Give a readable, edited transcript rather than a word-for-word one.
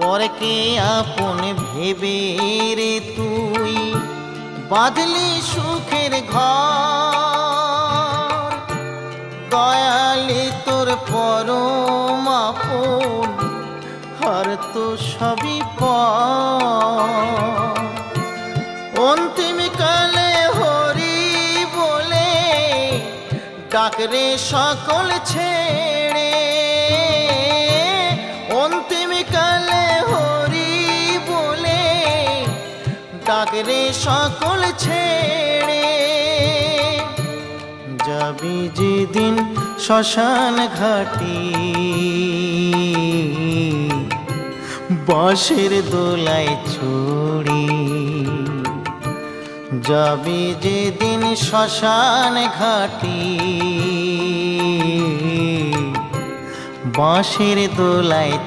পরকে আপন ভেবে রে তুই বাঁধলি সুখের ঘর। দয়ালি তোর পরম আপন আর তো সবই পর। অন্তিম কালে হরি বলে ডাকরে সকল ছেড়ে। অন্তিম কালে হরি বলে ডাকরে সকল ছেড়ে। যাবি যেদিন শ্মশান ঘাটি বাঁশের দোলায় ছড়ি। যাবি যেদিন শ্মশান ঘাটি বাঁশের দোলায়